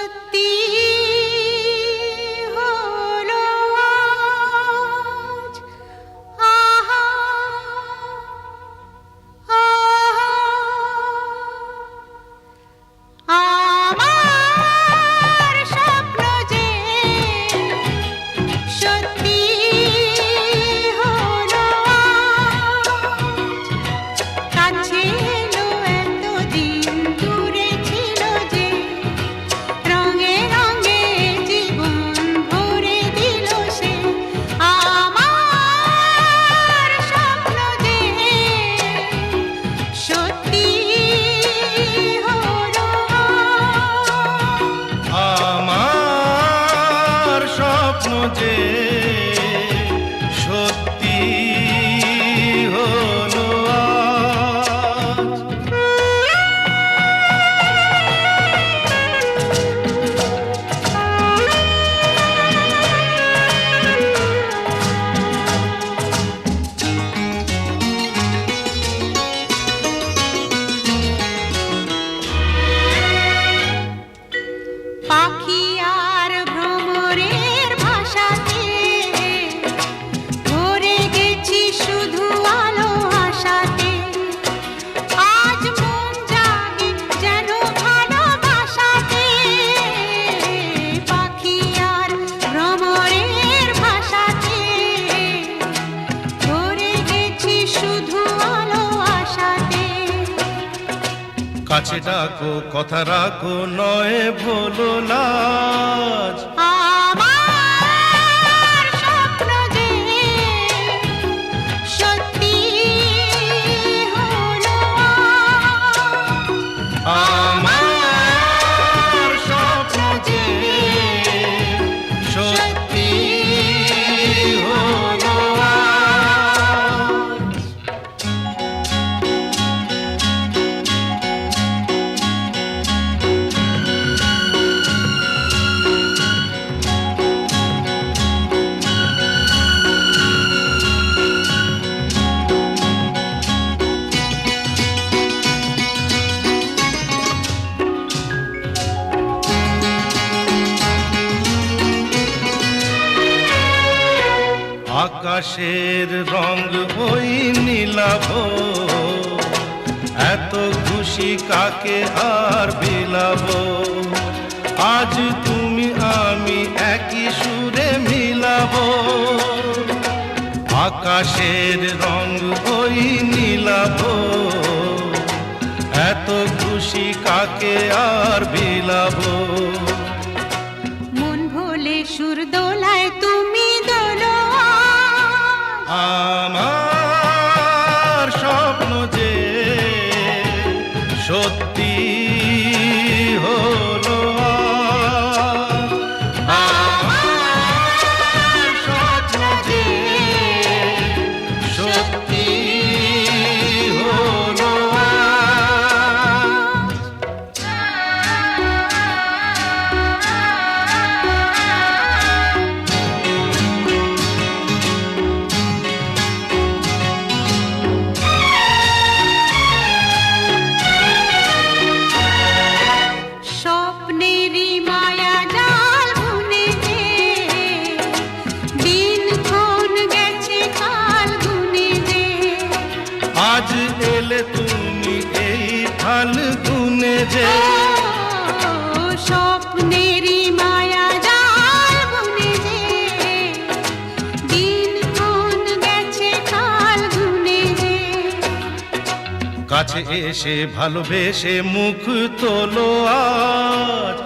সত্যি হলো আজ, আহা আহা আমার স্বপ্ন যে সত্যি হলো আজ, কাছে এলো এতদিন দূরে ছিল যে, রঙে রঙে জীবন ভরে দিল সে। আমার স্বপ্ন যে সত্যি হলো আজ। আমার স্বপ্ন যে সত্যি হলো আজ। পাখি আর ভ্রমরের ভাষাতে ভরে গেছি শুধু আলো আশাতে। আজ মন জাগে যেন ভালোবাসাতে, পাখি আর ভ্রমরের ভাষাতে ভরে গেছি শুধু আলো আশাতে। কাছে ডাকো কথা রাখো নয় ভোলো লাজ। আমার স্বপ্ন যে সত্যি হলো আজ। আমার স্বপ্ন যে সত্যি হলো আজ। আকাশের রং ওই নীলাভ, এত খুশি কাকে আর বিলাব। আজ তুমি আমি একই সুরে মিলাব। আকাশের রং ওই নীলাভ, এত খুশি কাকে আর বিলাব। মন ভোলে সুর দোলায় তুমি দোলো আজ। আমার স্বপ্ন যে সত্যি হলো আজ। আমার স্বপ্ন যে সত্যি হলো আজ। স্বপ্নেরই মায়া জাল বুনে যে, দিনক্ষণ গেছে কাল গুনে যে। আজ এলে তুমি এই ফাল্গুনে যে, ও স্বপ্নেরই মায়া জাল বুনে যে, দিনক্ষণ গেছে কাল গুনে যে। কাছে এসে ভালোবেসে মুখ তোলো আজ।